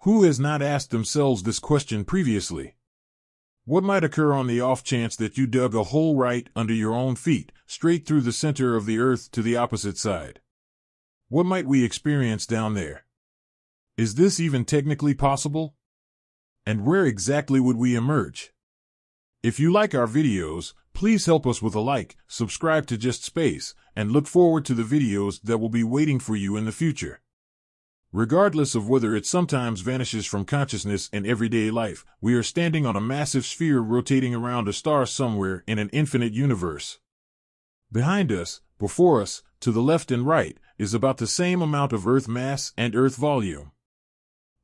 Who has not asked themselves this question previously? What might occur on the off chance that you dug a hole right under your own feet, straight through the center of the earth to the opposite side? What might we experience down there? Is this even technically possible? And where exactly would we emerge? If you like our videos, please help us with a like, subscribe to Just Space, and look forward to the videos that will be waiting for you in the future. Regardless of whether it sometimes vanishes from consciousness in everyday life, we are standing on a massive sphere rotating around a star somewhere in an infinite universe. Behind us, before us, to the left and right, is about the same amount of Earth mass and Earth volume.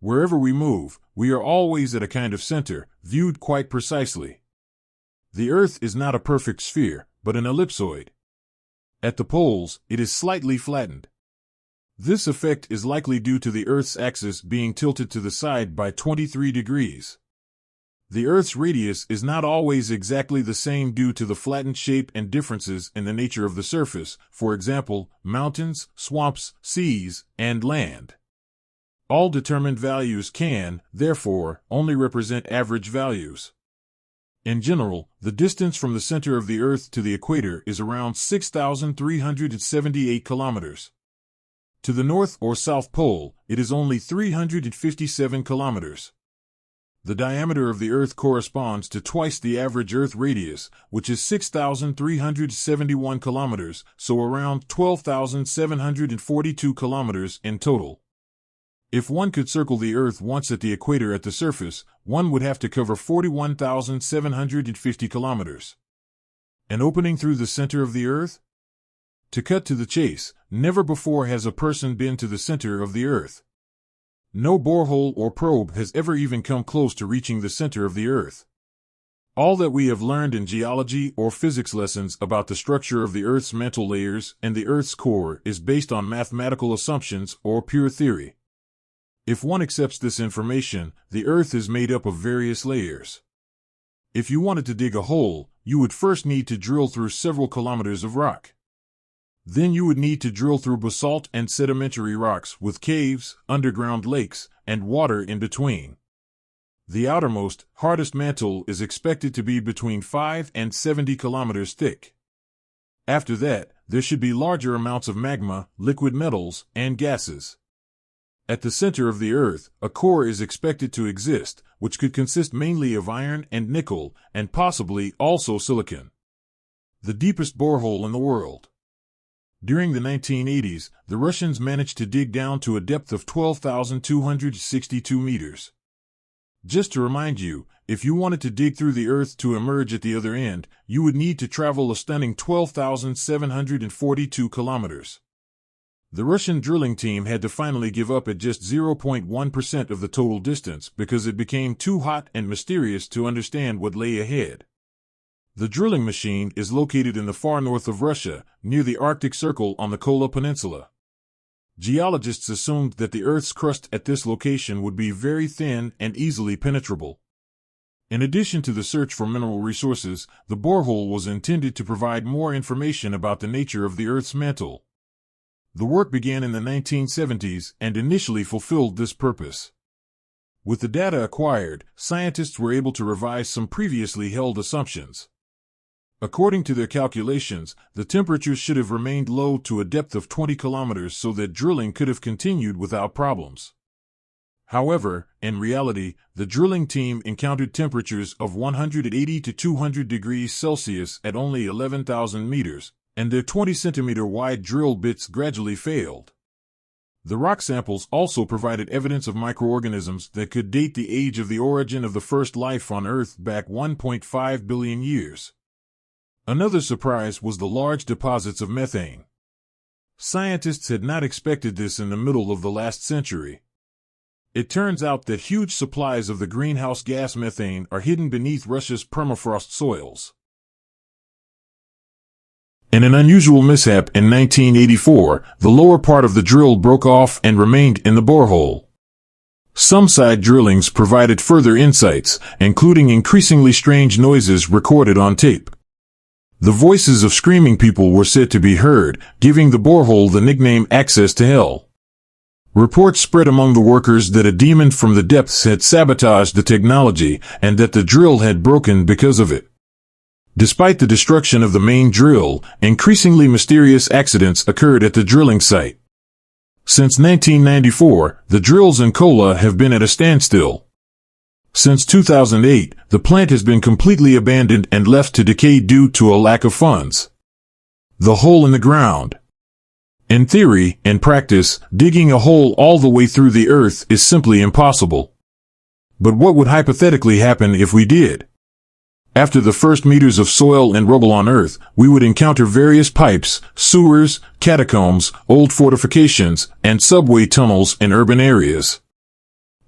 Wherever we move, we are always at a kind of center, viewed quite precisely. The Earth is not a perfect sphere, but an ellipsoid. At the poles, it is slightly flattened. This effect is likely due to the Earth's axis being tilted to the side by 23 degrees. The Earth's radius is not always exactly the same due to the flattened shape and differences in the nature of the surface, for example, mountains, swamps, seas, and land. All determined values can, therefore, only represent average values. In general, the distance from the center of the Earth to the equator is around 6,378 kilometers. To the North or South Pole, it is only 357 kilometers. The diameter of the Earth corresponds to twice the average Earth radius, which is 6,371 kilometers, so around 12,742 kilometers in total. If one could circle the Earth once at the equator at the surface, one would have to cover 41,750 kilometers. An opening through the center of the Earth? To cut to the chase, never before has a person been to the center of the Earth. No borehole or probe has ever even come close to reaching the center of the Earth. All that we have learned in geology or physics lessons about the structure of the Earth's mantle layers and the Earth's core is based on mathematical assumptions or pure theory. If one accepts this information, the Earth is made up of various layers. If you wanted to dig a hole, you would first need to drill through several kilometers of rock. Then you would need to drill through basalt and sedimentary rocks with caves, underground lakes, and water in between. The outermost, hardest mantle is expected to be between 5 and 70 kilometers thick. After that, there should be larger amounts of magma, liquid metals, and gases. At the center of the Earth, a core is expected to exist, which could consist mainly of iron and nickel, and possibly also silicon. The deepest borehole in the world. During the 1980s, the Russians managed to dig down to a depth of 12,262 meters. Just to remind you, if you wanted to dig through the Earth to emerge at the other end, you would need to travel a stunning 12,742 kilometers. The Russian drilling team had to finally give up at just 0.1% of the total distance because it became too hot and mysterious to understand what lay ahead. The drilling machine is located in the far north of Russia, near the Arctic Circle on the Kola Peninsula. Geologists assumed that the Earth's crust at this location would be very thin and easily penetrable. In addition to the search for mineral resources, the borehole was intended to provide more information about the nature of the Earth's mantle. The work began in the 1970s and initially fulfilled this purpose. With the data acquired, scientists were able to revise some previously held assumptions. According to their calculations, the temperatures should have remained low to a depth of 20 kilometers so that drilling could have continued without problems. However, in reality, the drilling team encountered temperatures of 180 to 200 degrees Celsius at only 11,000 meters, and their 20-centimeter wide drill bits gradually failed. The rock samples also provided evidence of microorganisms that could date the age of the origin of the first life on Earth back 1.5 billion years. Another surprise was the large deposits of methane. Scientists had not expected this in the middle of the last century. It turns out that huge supplies of the greenhouse gas methane are hidden beneath Russia's permafrost soils. In an unusual mishap in 1984, the lower part of the drill broke off and remained in the borehole. Some side drillings provided further insights, including increasingly strange noises recorded on tape. The voices of screaming people were said to be heard, giving the borehole the nickname Access to Hell. Reports spread among the workers that a demon from the depths had sabotaged the technology and that the drill had broken because of it. Despite the destruction of the main drill, increasingly mysterious accidents occurred at the drilling site. Since 1994, the drills in Kola have been at a standstill. Since 2008, the plant has been completely abandoned and left to decay due to a lack of funds. The hole in the ground. In theory and practice, digging a hole all the way through the earth is simply impossible. But what would hypothetically happen if we did? After the first meters of soil and rubble on Earth, we would encounter various pipes, sewers, catacombs, old fortifications, and subway tunnels in urban areas.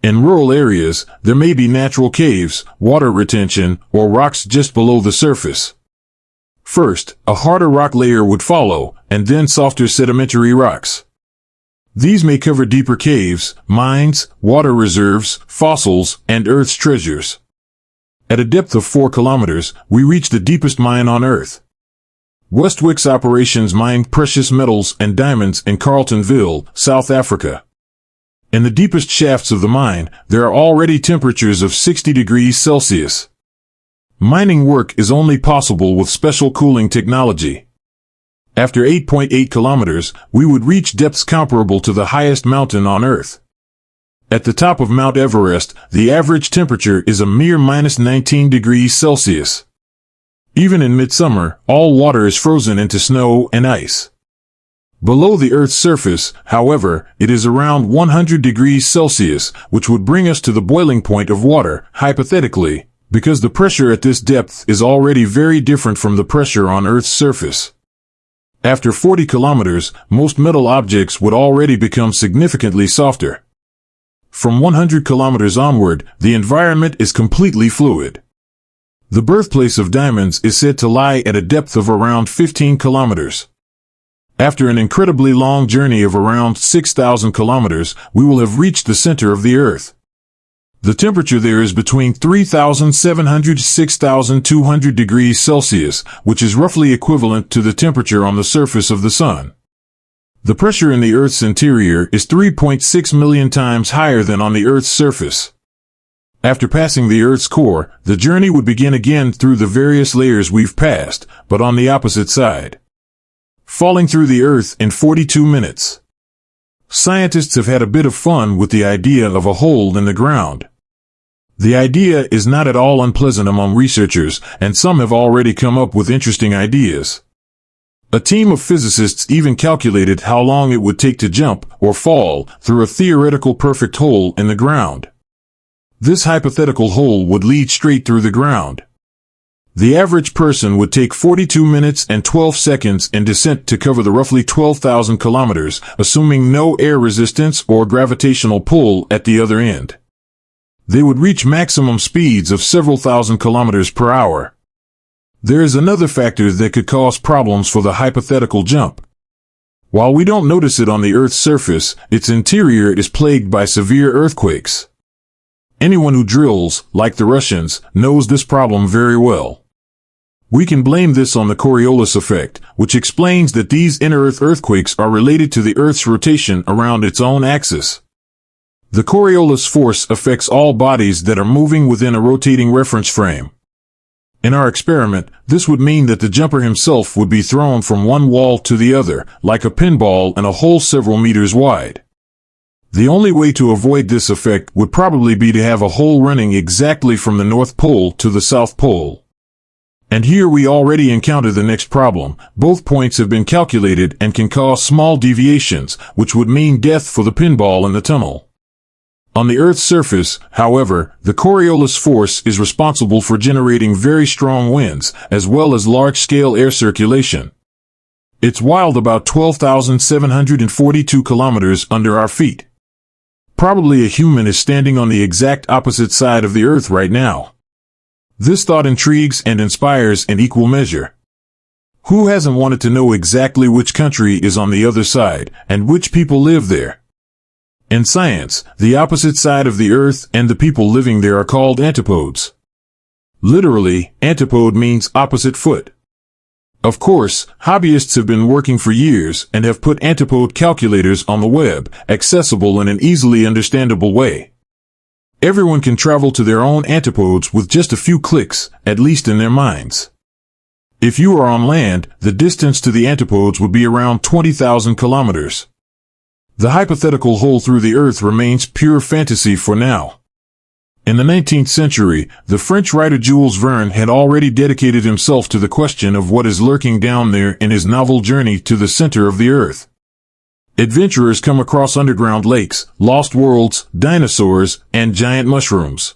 In rural areas, there may be natural caves, water retention, or rocks just below the surface. First, a harder rock layer would follow, and then softer sedimentary rocks. These may cover deeper caves, mines, water reserves, fossils, and Earth's treasures. At a depth of 4 kilometers, we reach the deepest mine on Earth. Westwick's operations mined precious metals and diamonds in Carltonville, South Africa. In the deepest shafts of the mine, there are already temperatures of 60 degrees Celsius. Mining work is only possible with special cooling technology. After 8.8 kilometers, we would reach depths comparable to the highest mountain on Earth. At the top of Mount Everest, the average temperature is a mere minus 19 degrees Celsius. Even in midsummer, all water is frozen into snow and ice. Below the Earth's surface, however, it is around 100 degrees Celsius, which would bring us to the boiling point of water, hypothetically, because the pressure at this depth is already very different from the pressure on Earth's surface. After 40 kilometers, most metal objects would already become significantly softer. From 100 kilometers onward, the environment is completely fluid. The birthplace of diamonds is said to lie at a depth of around 15 kilometers. After an incredibly long journey of around 6,000 kilometers, we will have reached the center of the Earth. The temperature there is between 3,700 to 6,200 degrees Celsius, which is roughly equivalent to the temperature on the surface of the Sun. The pressure in the Earth's interior is 3.6 million times higher than on the Earth's surface. After passing the Earth's core, the journey would begin again through the various layers we've passed, but on the opposite side. Falling through the Earth in 42 minutes. Scientists have had a bit of fun with the idea of a hole in the ground. The idea is not at all unpleasant among researchers, and some have already come up with interesting ideas. A team of physicists even calculated how long it would take to jump, or fall, through a theoretical perfect hole in the ground. This hypothetical hole would lead straight through the ground. The average person would take 42 minutes and 12 seconds in descent to cover the roughly 12,000 kilometers, assuming no air resistance or gravitational pull at the other end. They would reach maximum speeds of several thousand kilometers per hour. There is another factor that could cause problems for the hypothetical jump. While we don't notice it on the Earth's surface, its interior is plagued by severe earthquakes. Anyone who drills, like the Russians, knows this problem very well. We can blame this on the Coriolis effect, which explains that these inner-Earth earthquakes are related to the Earth's rotation around its own axis. The Coriolis force affects all bodies that are moving within a rotating reference frame. In our experiment, this would mean that the jumper himself would be thrown from one wall to the other, like a pinball in a hole several meters wide. The only way to avoid this effect would probably be to have a hole running exactly from the North Pole to the South Pole. And here we already encounter the next problem. Both points have been calculated and can cause small deviations, which would mean death for the pinball in the tunnel. On the Earth's surface, however, the Coriolis force is responsible for generating very strong winds, as well as large-scale air circulation. It's wild about 12,742 kilometers under our feet. Probably a human is standing on the exact opposite side of the Earth right now. This thought intrigues and inspires in equal measure. Who hasn't wanted to know exactly which country is on the other side, and which people live there? In science, the opposite side of the Earth and the people living there are called antipodes. Literally, antipode means opposite foot. Of course, hobbyists have been working for years and have put antipode calculators on the web, accessible in an easily understandable way. Everyone can travel to their own antipodes with just a few clicks, at least in their minds. If you are on land, the distance to the antipodes would be around 20,000 kilometers. The hypothetical hole through the Earth remains pure fantasy for now. In the 19th century, the French writer Jules Verne had already dedicated himself to the question of what is lurking down there in his novel Journey to the Center of the Earth. Adventurers come across underground lakes, lost worlds, dinosaurs, and giant mushrooms.